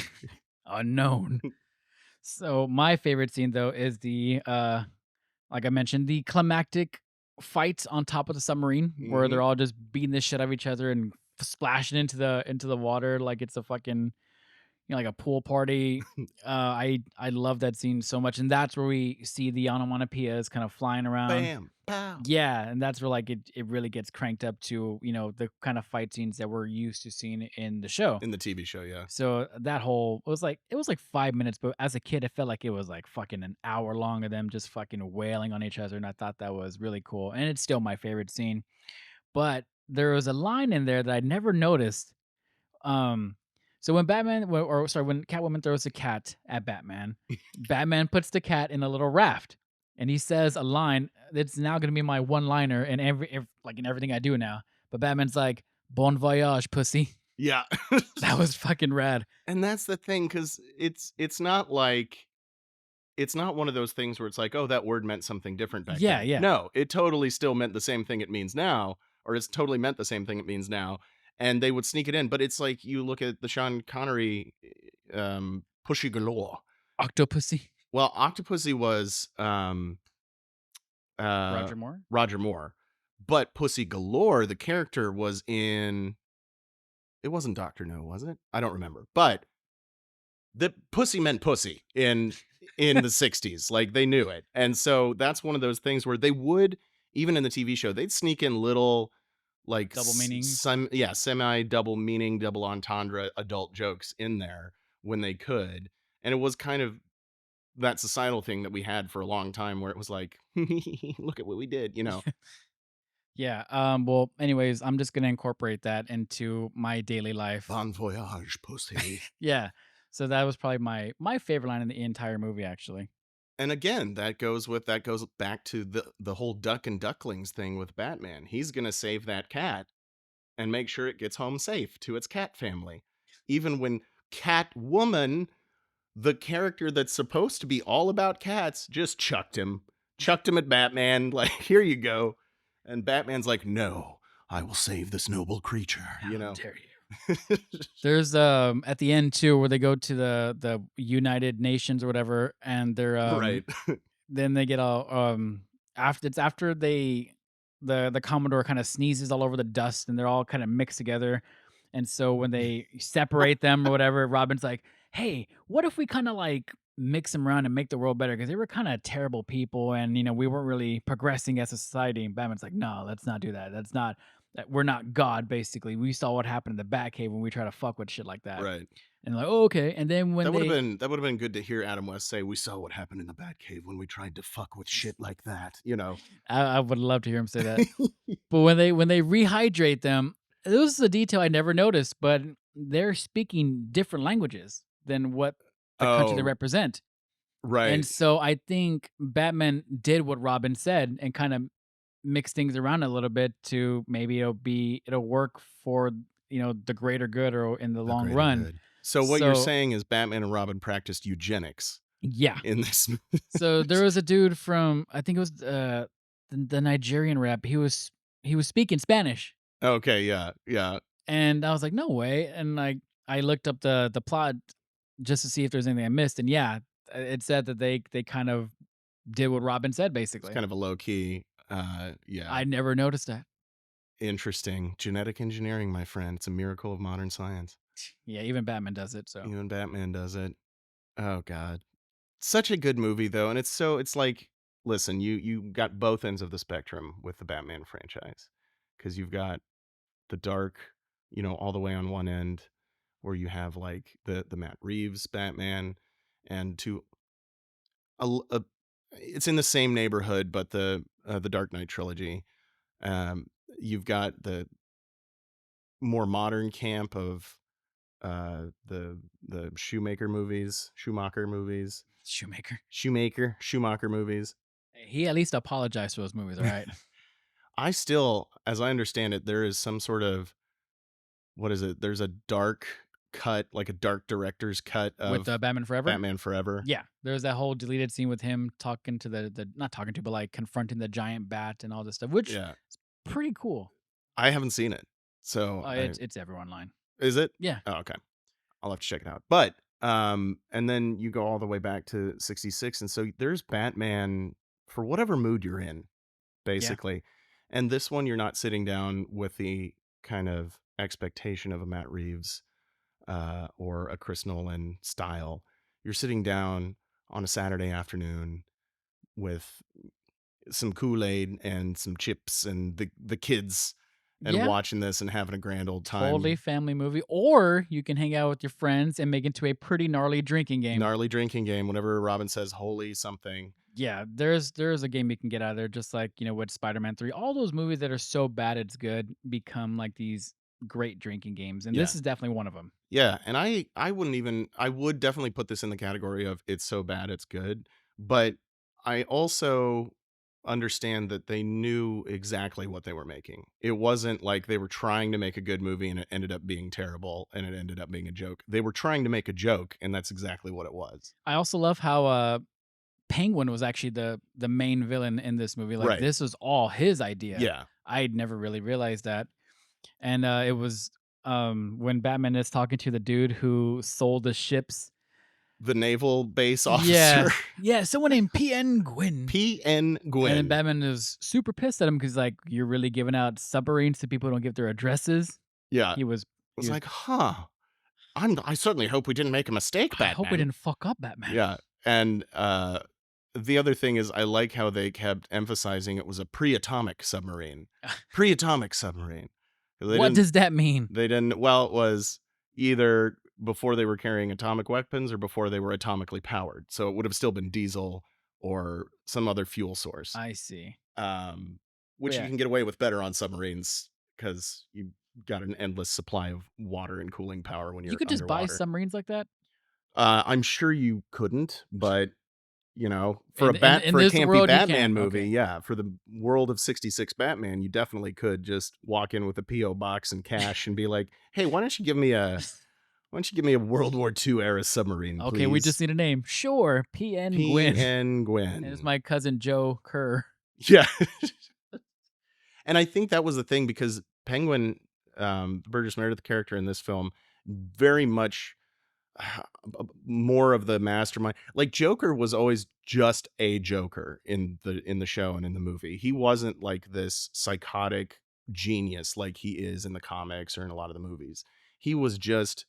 Unknown. So my favorite scene though is the like I mentioned, the climactic fights on top of the submarine where Mhm. they're all just beating the shit out of each other and splashing into the water like it's a fucking like a pool party. I love that scene so much, and that's where we see the onomatopoeias kind of flying around. Bam, pow. Yeah, and that's where like it really gets cranked up to the kind of fight scenes that we're used to seeing in the show. In the TV show, yeah. So that whole it was like 5 minutes, but as a kid, it felt like it was like fucking an hour long of them just fucking wailing on each other, and I thought that was really cool, and it's still my favorite scene. But there was a line in there that I never noticed. Um, so when when Catwoman throws a cat at Batman, Batman puts the cat in a little raft, and he says a line that's now gonna be my one-liner in like in everything I do now. But Batman's like, "Bon voyage, pussy." Yeah. That was fucking rad. And that's the thing, because it's not like it's not one of those things where it's like, oh, that word meant something different back Yeah, then. yeah. No, it totally still meant the same thing it means now, or it's totally meant the same thing it means now. And they would sneak it in. But it's like you look at the Sean Connery Pushy Galore. Octopussy. Well, Octopussy was Roger Moore. Roger Moore. But Pussy Galore, the character, was in it wasn't Doctor No, was it? I don't remember. But the pussy meant pussy in the 60s. Like they knew it. And so that's one of those things where they would, even in the TV show, they'd sneak in little like Double meanings. semi double meaning, double entendre adult jokes in there when they could. And it was kind of that societal thing that we had for a long time where it was like, look at what we did, you know. Yeah. Well, anyways, I'm just gonna incorporate that into my daily life. Bon voyage, pussy. Yeah. So that was probably my favorite line in the entire movie, actually. And again, that goes back to the whole duck and ducklings thing with Batman. He's gonna save that cat and make sure it gets home safe to its cat family. Even when Catwoman, the character that's supposed to be all about cats, just chucked him at Batman, like, here you go. And Batman's like, no, I will save this noble creature, you know. Dare you? There's at the end too where they go to the United Nations or whatever, and they're Right. then they get all after the Commodore kind of sneezes all over the dust and they're all kind of mixed together. And so when they separate them or whatever, Robin's like, "Hey, what if we kind of like mix them around and make the world better? Because they were kind of terrible people, and we weren't really progressing as a society." And Batman's like, "No, let's not do that. That's not that we're not God. Basically, we saw what happened in the Batcave when we try to fuck with shit like that." Right. And like, "Oh, okay." And then when they That would have been good to hear Adam West say, "We saw what happened in the Batcave when we tried to fuck with shit like that." You know. I would love to hear him say that. But when they rehydrate them, this is a detail I never noticed, but they're speaking different languages than what the country they Oh, represent. And right. so I think Batman did what Robin said and kind of mix things around a little bit to maybe it'll work for the greater good or in the The long greater run. good. So what you're So saying is Batman and Robin practiced eugenics yeah. in this movie. So there was a dude from I think it was the Nigerian rap. He was speaking Spanish. Okay, yeah, yeah. And I was like, "No way." And, like, I looked up the plot just to see if there's anything I missed, and yeah, it said that they kind of did what Robin said, It's basically. kind of a low key, yeah. I never noticed that. Interesting. Genetic engineering, my friend. It's a miracle of modern science. Yeah, even Batman does it, so Even Batman does it. Oh god. Such a good movie though, and it's like, listen, you got both ends of the spectrum with the Batman franchise. Cuz you've got the dark, all the way on one end where you have like the Matt Reeves Batman and to a, l- a- it's in the same neighborhood but the Dark Knight trilogy. Um you've got the more modern camp of the Schumacher movies, Shoemaker. Schumacher movies. He at least apologized for those movies, alright? I still, as I understand it, there is some sort of what is it? There's a dark cut, like a dark director's cut With, of Batman Forever? Batman Forever. Yeah, there's that whole deleted scene with him talking to the not talking to, but, like, confronting the giant bat and all this stuff, which Yeah, is pretty cool. I haven't seen it, so It's everywhere online. is it? Yeah, Oh, okay. I'll have to check it out. But and then you go all the way back to '66, and so there's Batman for whatever mood you're in, yeah. basically. And this one, you're not sitting down with the kind of expectation of a Matt Reeves or a Chris Nolan style. You're sitting down on a Saturday afternoon with some Kool-Aid and some chips and the kids and Yeah. watching this and having a grand old Totally time. family movie, or you can hang out with your friends and make it into a pretty gnarly drinking game. Gnarly drinking game whenever Robin says holy something. Yeah, there's a game you can get out of there, just like with Spider-Man 3. All those movies that are so bad it's good become like these great drinking games, and Yeah. this is definitely one of them. Yeah, and I would definitely put this in the category of it's so bad it's good, but I also understand that they knew exactly what they were making. It wasn't like they were trying to make a good movie and it ended up being terrible and it ended up being a joke. They were trying to make a joke and that's exactly what it was. I also love how Penguin was actually the main villain in this movie. Like Right. this was all his idea. Yeah. I'd never really realized that. And it was when Batman is talking to the dude who sold the ships. The naval base Yeah. officer Yeah, someone named PN Gwyn. P.N. And then Gwyn. Batman is super pissed at him because like you're really giving out submarines to people who don't give their addresses. Yeah. He was Was he was like, "Huh. I certainly hope we didn't make a mistake, I hope we Batman." didn't fuck up Batman. Yeah, and, the other thing is I like how they kept emphasizing it was a pre-atomic submarine. Pre-atomic submarine. What does that mean? They didn't well, it was either before they were carrying atomic weapons or before they were atomically powered, so it would have still been diesel or some other fuel source, I see. um, But which you yeah, can get away with better on submarines because you got an endless supply of water and cooling power when you you're could just buy underwater. submarines like that. I'm sure you couldn't, but for In for a this campy world you Batman can. movie, Okay. yeah, for the world of '66 Batman, you definitely could just walk in with a PO box and cash and be like, "Hey, why don't you give me a World War II era submarine, Okay, we just please?" need a name. Sure, PN Gwyn. P.N. And it's Gwyn. my cousin Joe Kerr. Yeah, and I think that was the thing because Penguin, Burgess Meredith character in this film, very much more of the mastermind. Like Joker was always just a Joker in the show and in the movie. He wasn't like this psychotic genius like he is in the comics or in a lot of the movies. He was just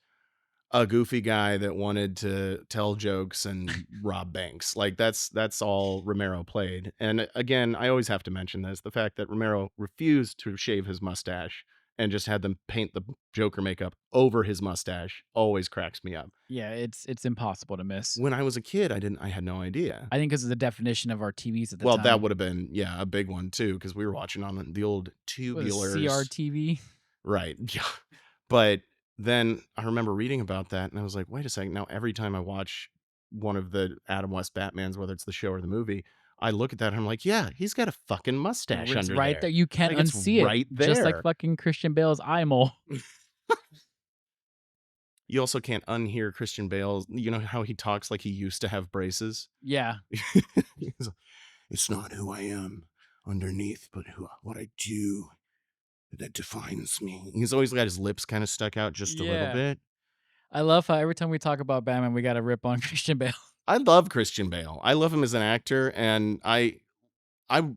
a goofy guy that wanted to tell jokes and rob banks. Like that's all Romero played. And again, I always have to mention this, the fact that Romero refused to shave his mustache and just had them paint the Joker makeup over his mustache always cracks me up. Yeah, it's impossible to miss. When I was a kid, I had no idea. I think because of the definition of our TVs at the Well, that time. would have been, yeah, a big one too, because we were watching on the old What is tubulars. CRTV? Right. Yeah. But then I remember reading about that and I was like, wait a second. Now, every time I watch one of the Adam West Batmans, whether it's the show or the movie, I look at that and I'm like, yeah, he's got a fucking mustache It's under right there. there. You can't Like it's unsee it. right Just like there. fucking Christian Bale's eye mole. You also can't unhear Christian Bale. You know how he talks like he used to have braces? Yeah. He's like, it's not who I am underneath, but what I do that defines me. He's always got his lips kind of stuck out just a little Yeah. bit. I love how every time we talk about Batman, we got to rip on Christian Bale. I love Christian Bale. I love him as an actor, and I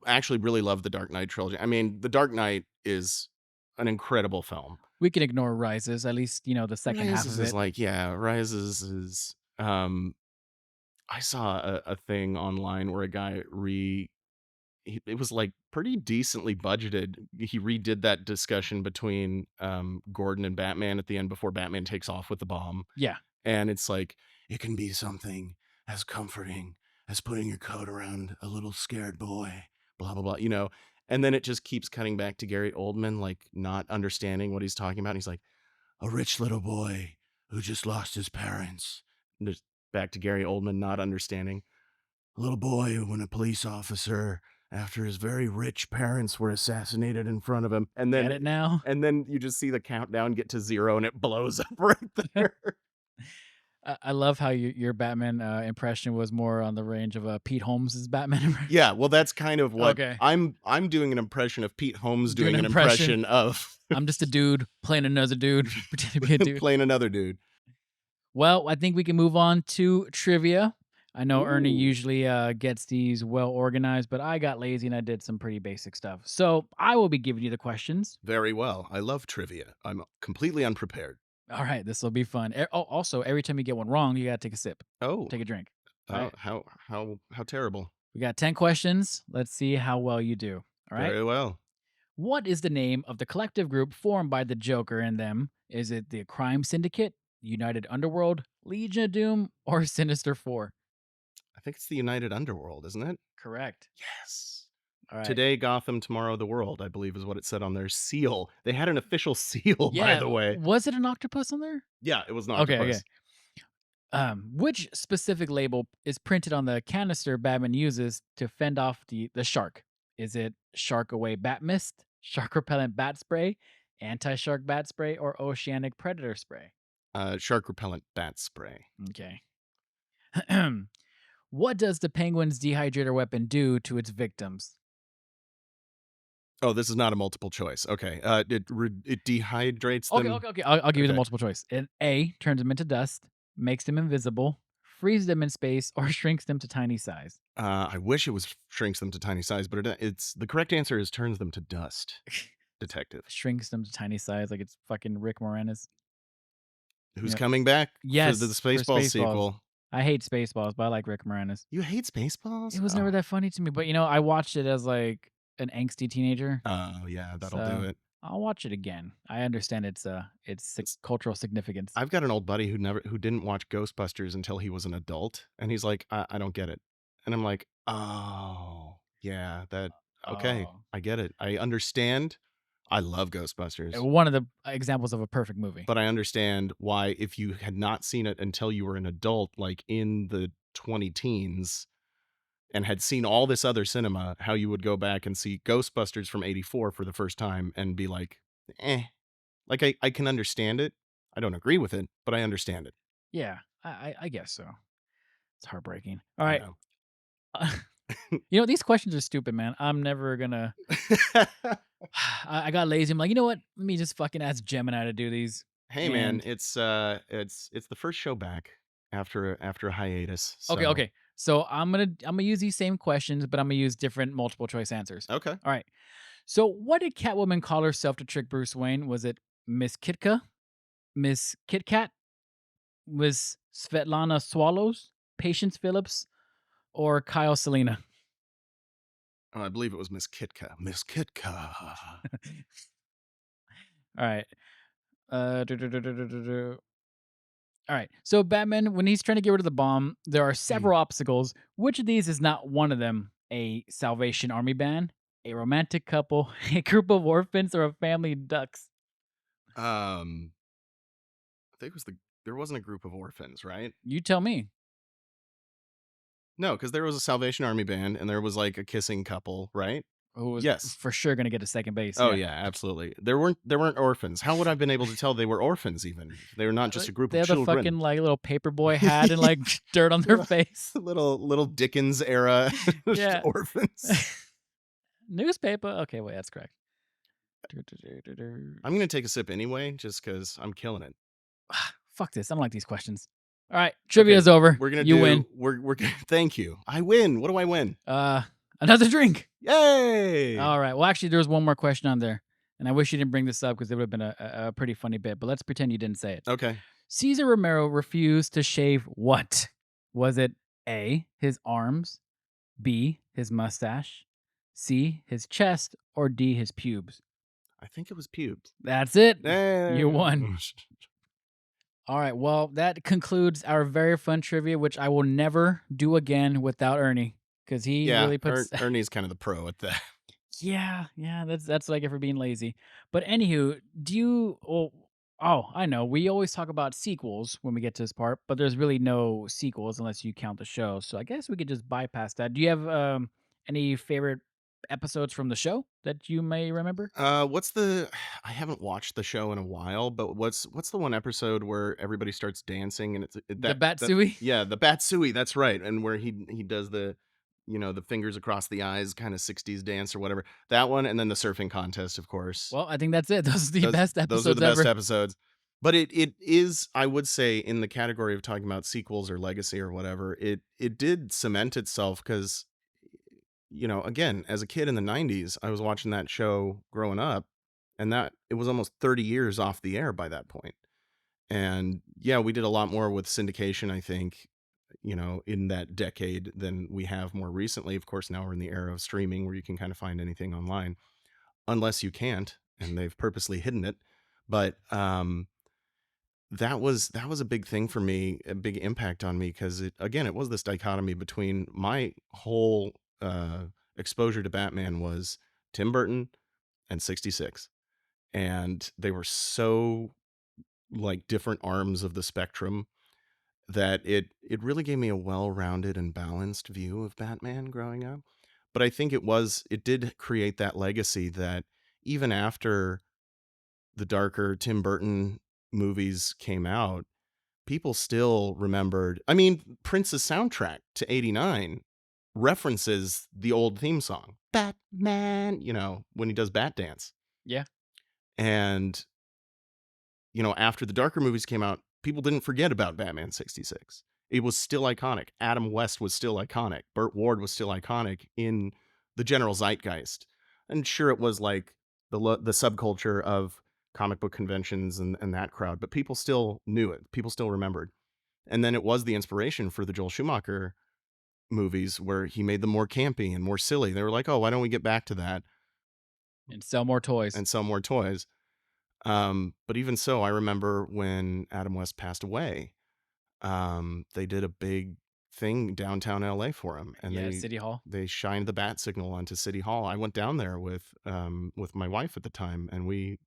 actually really love the Dark Knight trilogy. I mean, The Dark Knight is an incredible film. We can ignore Rises, at least, the second half Rises of is it. like, yeah, Rises is I saw a thing online where a guy it was like pretty decently budgeted. He redid that discussion between Gordon and Batman at the end before Batman takes off with the bomb. Yeah. And it's like, it can be something as comforting as putting your coat around a little scared boy, blah, blah, blah, And then it just keeps cutting back to Gary Oldman, like not understanding what he's talking about. And he's like, a rich little boy who just lost his parents. And there's back to Gary Oldman not understanding. A little boy when a police officer, after his very rich parents were assassinated in front of him. Get it now? And then you just see the countdown get to 0 and it blows up right there. I love how your Batman impression was more on the range of Pete Holmes' Batman impression. Yeah, well, that's kind of what Okay. I'm doing an impression of Pete Holmes Doing doing an an impression of I'm just a dude playing another dude, pretending to be a dude. playing another dude. Well, I think we can move on to trivia. I know Ernie Ooh. usually gets these well organized, but I got lazy and I did some pretty basic stuff. So I will be giving you the questions. Very well. I love trivia. I'm completely unprepared. All right, this will be fun. Oh, also, every time you get one wrong, you got to take a sip, Oh, take a drink. All right. how terrible. We got 10 questions. Let's see how well you do. All right. Very well. What is the name of the collective group formed by the Joker and them? Is it the Crime Syndicate, United Underworld, Legion of Doom, or Sinister Four? I think it's the United Underworld, isn't it? Correct. Yes. All right. Today, Gotham, tomorrow, the world, I believe is what it said on their seal. They had an official seal, by the way. Was it an octopus on there? Yeah, it was an Okay, octopus. which specific label is printed on the canister Batman uses to fend off the shark? Is it Shark Away Bat Mist, Shark Repellent Bat Spray, Anti Shark Bat Spray, or Oceanic Predator Spray? Shark repellent bat spray. Okay. What does the penguin's dehydrator weapon do to its victims? Oh, this is not a multiple choice. Okay. It dehydrates Okay, them. okay, okay. I'll give you the Okay. multiple choice. A turns them into dust, makes them invisible, freezes them in space, or shrinks them to tiny size. I wish it was shrinks them to tiny size, but it's the correct answer is turns them to dust. Detective. Shrinks them to tiny size like it's fucking Rick Moranis. Who's Yep. coming back Yes, for the for Spaceballs Spaceballs. sequel? I hate Spaceballs, but I like Rick Moranis. You hate Spaceballs? It was never that funny to me, but I watched it as like an angsty teenager. Oh, yeah, that'll So do it. I'll watch it again. I understand its cultural significance. I've got an old buddy who didn't watch Ghostbusters until he was an adult, and he's like, I don't get it. And I'm like, oh, yeah, okay, Oh. I get it. I understand. I love Ghostbusters, One of the examples of a perfect movie. but I understand why if you had not seen it until you were an adult, like in the 20 teens, and had seen all this other cinema, how you would go back and see Ghostbusters from '84 for the first time and be like, eh. Like I can understand it. I don't agree with it, but I understand it. Yeah, I guess so. It's heartbreaking. All I right. These questions are stupid, man. I'm never gonna. know. I got lazy. I'm like, you know what? Let me just fucking ask Gemini to do these. Hey man, And it's the first show back after a hiatus. okay, So okay. So I'm gonna use these same questions, but I'm gonna use different multiple choice answers. okay. All right. So what did Catwoman call herself to trick Bruce Wayne? Was it Miss Kitka, Miss Kit Kat, was Svetlana Swallows, Patience Phillips, or Kyle Selena? Oh, I believe it was Miss Kitka. Miss Kitka. All right. Du- du- du- du- du- du- du. All right. So Batman, when he's trying to get rid of the bomb, there are several obstacles. Which of these is not one of them? A Salvation Army band, a romantic couple, a group of orphans, or a family of ducks? um, I think it was there wasn't a group of orphans, right? You tell me. No, because there was a Salvation Army band and there was like a kissing couple, right? Who was Yes. for sure going to get a second base? Oh Yeah. yeah, absolutely. There weren't orphans. How would I have been able to tell they were orphans even? They were not just a group They of have the children. fucking like little paperboy hat and like dirt on their little, face. little Dickens era Yeah. orphans. Newspaper. Okay, wait, that's correct. Du- du- du- du- du. I'm gonna take a sip anyway, just because I'm killing it. Fuck this. I don't like these questions. All right, Okay, trivia's over. we're gonna You win. we're thank you. I win. What do I win? Another drink. Yay! All right. Well, actually, there's one more question on there, and I wish you didn't bring this up because it would have been a pretty funny bit. But let's pretend you didn't say it. Okay. Caesar Romero refused to shave what? Was it A, his arms, B, his mustache, C, his chest, or D, his pubes? I think it was pubes. That's it. Hey. You won. All right. Well, that concludes our very fun trivia, which I will never do again without Ernie because he Yeah, really puts. Ernie's kind of the pro at that. Yeah, yeah. That's what I get for being lazy. But anywho, do you? Oh, I know. We always talk about sequels when we get to this part, but there's really no sequels unless you count the show. So I guess we could just bypass that. Do you have any favorite episodes from the show that you may remember? What's the? I haven't watched the show in a while, but what's the one episode where everybody starts dancing and The that Batsui. yeah, the Batsui, that's right, and where he does the the fingers across the eyes kind of 60s dance or whatever. That one, and then the surfing contest, of course. Well, I think that's it. Those are the best Those are episodes the best ever. episodes. But it is, I would say, in the category of talking about sequels or legacy or whatever, it did cement itself because again, as a kid in the 90s, I was watching that show growing up, and that it was almost 30 years off the air by that point. And yeah, we did a lot more with syndication, I think, in that decade than we have more recently. Of course, now we're in the era of streaming where you can kind of find anything online, unless you can't, and they've purposely hidden it. But that was a big thing for me, a big impact on me because it was this dichotomy between my whole exposure to Batman was Tim Burton and 66, and they were so like different arms of the spectrum that it really gave me a well-rounded and balanced view of Batman growing up. But I think it did create that legacy that even after the darker Tim Burton movies came out, people still remembered. I mean, Prince's soundtrack to 89 references the old theme song, Batman, when he does Bat Dance. Yeah. And, after the darker movies came out, people didn't forget about Batman 66. It was still iconic. Adam West was still iconic. Burt Ward was still iconic in the general zeitgeist. And sure, it was like the subculture of comic book conventions and that crowd, but people still knew it. People still remembered. And then it was the inspiration for the Joel Schumacher movies where he made them more campy and more silly. They were like, oh, why don't we get back to that And sell more toys. and sell more toys? But even so, I remember when Adam West passed away, they did a big thing downtown LA for him, and Yeah, City Hall. they shined the bat signal onto City Hall. I went down there with my wife at the time, and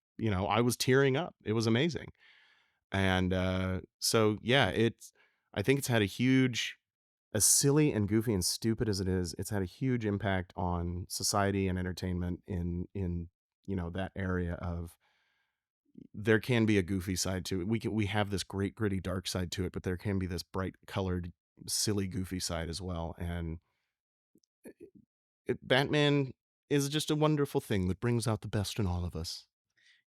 I was tearing up. It was amazing. And so yeah, I think it's had a huge, as silly and goofy and stupid as it is, it's had a huge impact on society and entertainment in that area of, there can be a goofy side to it. We have this great gritty dark side to it, but there can be this bright colored silly goofy side as well. And Batman is just a wonderful thing that brings out the best in all of us.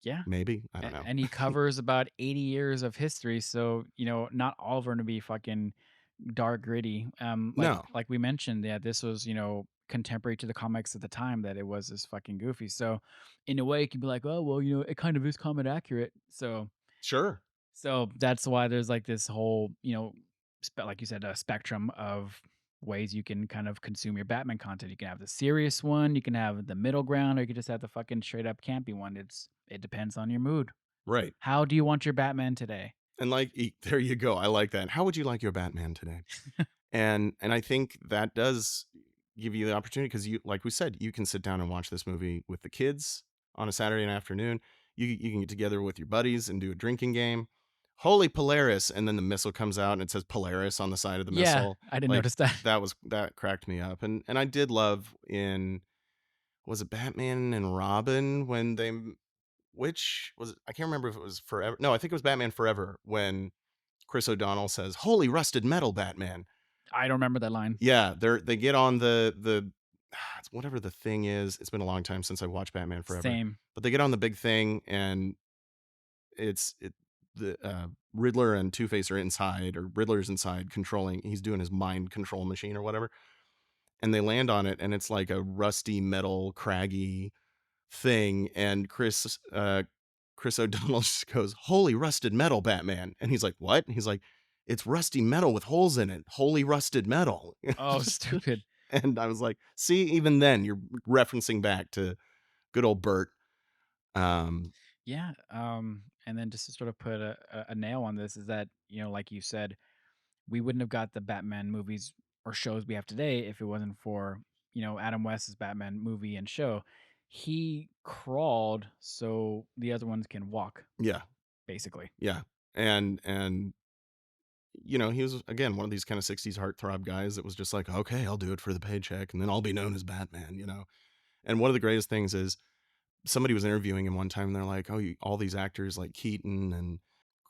Yeah. maybe, I don't know. And he covers about 80 years of history, so, not all of them to be fucking dark, gritty. No, Like we mentioned, yeah, this was, contemporary to the comics at the time that it was this fucking goofy. So, in a way, it can be like, "Oh, well, it kind of is comic accurate." sure, So that's why there's like this whole, like you said, a spectrum of ways you can kind of consume your Batman content. You can have the serious one, you can have the middle ground, or you can just have the fucking straight up campy one. It depends on your mood. right. How do you want your Batman today? And like, there you go. I like that. How would you like your Batman today? And I think that does give you the opportunity because you, like we said, you can sit down and watch this movie with the kids on a Saturday afternoon. You can get together with your buddies and do a drinking game. Holy Polaris, and then the missile comes out and it says Polaris on the side of the Yeah, missile. I didn't Like notice that. that cracked me up. And I did love in, was it Batman and Robin when which was it? I can't remember if it was Forever. No, I think it was Batman Forever when Chris O'Donnell says, "Holy rusted metal, Batman." I don't remember that line. Yeah, they get on the whatever the thing is. It's been a long time since I watched Batman Forever, Same. but they get on the big thing, and the Riddler and Two Face are inside, or Riddler's inside controlling. He's doing his mind control machine or whatever, and they land on it, and it's like a rusty metal, craggy thing, and Chris O'Donnell just goes, "Holy rusted metal, Batman." And he's like, "What?" And he's like, "It's rusty metal with holes in it. Holy rusted metal." Oh, stupid. And I was like, see, even then you're referencing back to good old Bert. Um, Yeah. And then just to sort of put a nail on this is that, like you said, we wouldn't have got the Batman movies or shows we have today if it wasn't for, Adam West's Batman movie and show. He crawled so the other ones can walk, yeah, basically. yeah. And he was again one of these kind of 60s heartthrob guys that was just like, okay, I'll do it for the paycheck and then I'll be known as Batman. And one of the greatest things is somebody was interviewing him one time and they're like, "Oh, all these actors like Keaton and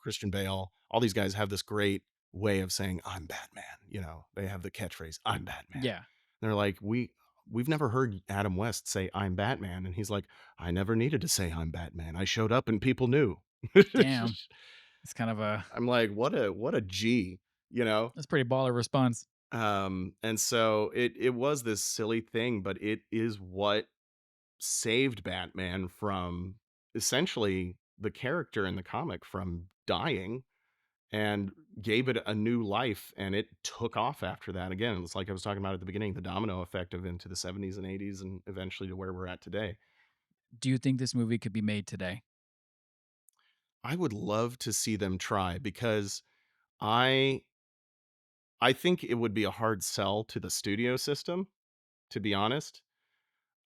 Christian Bale, all these guys have this great way of saying I'm Batman." They have the catchphrase "I'm Batman." Yeah. They're like, we've never heard Adam West say I'm Batman, and he's like, "I never needed to say I'm Batman. I showed up and people knew." Damn. It's kind of I'm like, what a G, you know? that's a pretty baller response. And so it was this silly thing, but it is what saved Batman from essentially the character in the comic from dying and gave it a new life, and it took off after that. Again, it's like I was talking about at the beginning, the domino effect of into the 70s and 80s and eventually to where we're at today. Do you think this movie could be made today? I would love to see them try because I I think it would be a hard sell to the studio system, to be honest.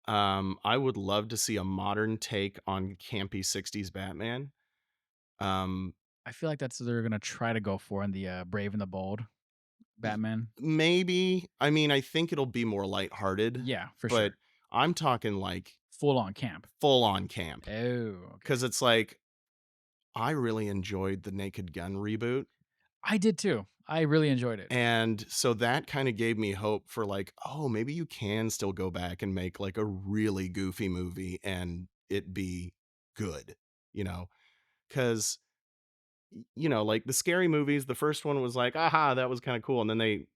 I would love to see a modern take on campy 60s Batman. Um, I feel like that's what they're gonna try to go for in the Brave and the Bold y- Batman. Maybe. I mean, I think it'll be more lighthearted, Yeah, for but sure. I'm talking like Full on camp. full on camp Oh, okay. because it's like I really enjoyed the Naked Gun reboot. I did too. I really enjoyed it. And so that kind of gave me hope for like, oh, maybe you can still go back and make like a really goofy movie and it be good, you know? Because, like the scary movies, the first one was like, aha, that was kind of cool. And then they,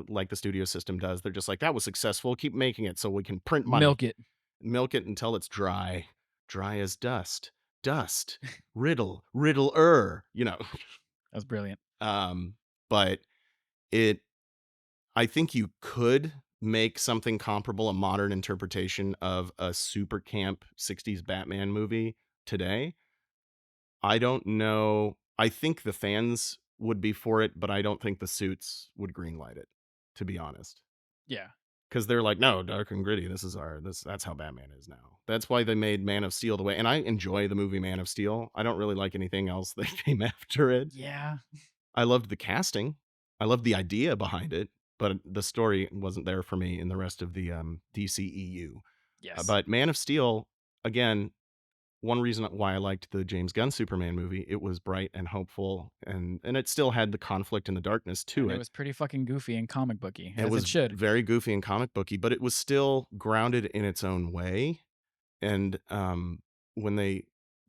like the studio system does, they're just like, that was successful. Keep making it so we can print money, Milk it. milk it until it's dry as dust, dust, riddler. That was brilliant. But it, I think you could make something comparable, a modern interpretation of a super camp 60s Batman movie today. I don't know. I think the fans would be for it, but I don't think the suits would greenlight it, to be honest. Yeah. Because they're like, no, dark and gritty. That's how Batman is now. That's why they made Man of Steel the way. And I enjoy the movie Man of Steel. I don't really like anything else that came after it. Yeah. I loved the casting. I loved the idea behind it, but the story wasn't there for me in the rest of the DCEU. Yes. But Man of Steel, again, one reason why I liked the James Gunn Superman movie, it was bright and hopeful, and it still had the conflict and the darkness to And it it. was pretty fucking goofy and comic booky, It as it was should. very goofy and comic booky, but it was still grounded in its own way. And when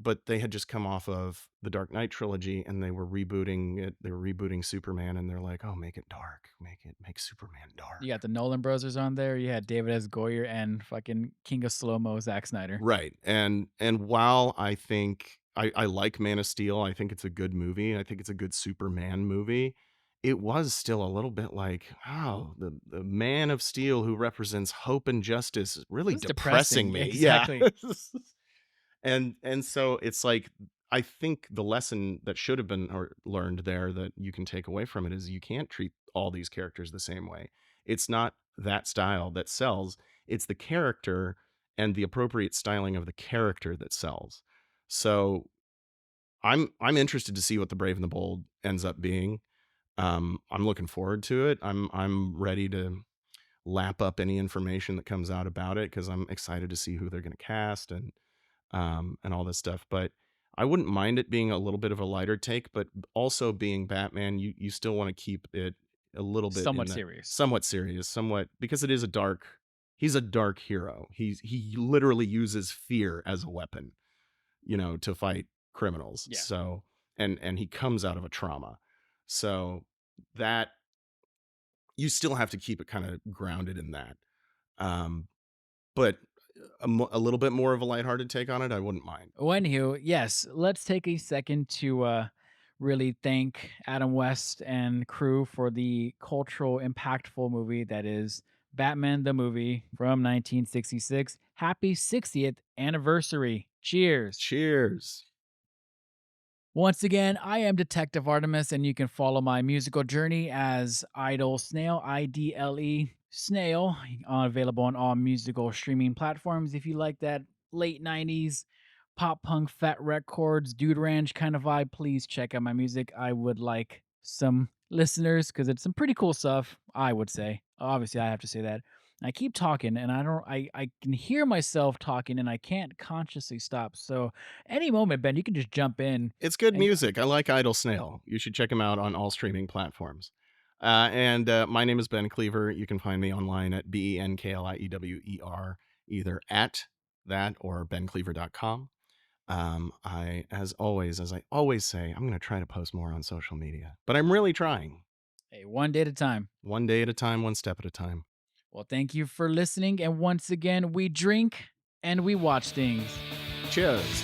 but they had just come off of the Dark Knight trilogy and they were rebooting it. They were rebooting Superman and they're like, "Oh, make it dark. Make Superman dark." You got the Nolan Brothers on there. You had David S. Goyer and fucking King of Slow Mo, Zack Snyder. Right. And while I think I like Man of Steel, I think it's a good movie. I think it's a good Superman movie. It was still a little bit like, oh, the Man of Steel who represents hope and justice is It really was depressing depressing. me. Yeah. Exactly. And so it's like I think the lesson that should have been or learned there that you can take away from it is you can't treat all these characters the same way. It's not that style that sells, it's the character and the appropriate styling of the character that sells. So I'm interested to see what the Brave and the Bold ends up being. I'm looking forward to it. I'm ready to lap up any information that comes out about it because I'm excited to see who they're going to cast and all this stuff. But I wouldn't mind it being a little bit of a lighter take, but also being Batman, you still want to keep it a little bit in Somewhat that serious. somewhat serious, somewhat because it is a dark. He's a dark hero. He literally uses fear as a weapon, to fight criminals. Yeah. So and he comes out of a trauma. So that you still have to keep it kind of grounded in that. Um, but a little bit more of a lighthearted take on it, I wouldn't mind. Well, anywho, yes, let's take a second to really thank Adam West and crew for the cultural impactful movie that is Batman the movie from 1966. Happy 60th anniversary. Cheers. Cheers. Once again, I am Detective Artemis, and you can follow my musical journey as Idle Snail, IDLE Snail, available on all musical streaming platforms. If you like that late 90s pop punk, Fat Records, Dude Ranch kind of vibe, please check out my music. I would like some listeners because it's some pretty cool stuff, I would say. Obviously, I have to say that. I keep talking and I can hear myself talking and I can't consciously stop. So any moment, Ben, you can just jump in It's good and music. I like Idle Snail. You should check him out on all streaming platforms. And my name is Ben Cleaver. You can find me online at BenKliewer, either at that or bencleaver.com. As always, as I always say, I'm going to try to post more on social media, but I'm really trying. hey, one day at a time. One day at a time, one step at a time. Well, thank you for listening. And once again, we drink and we watch things. Cheers.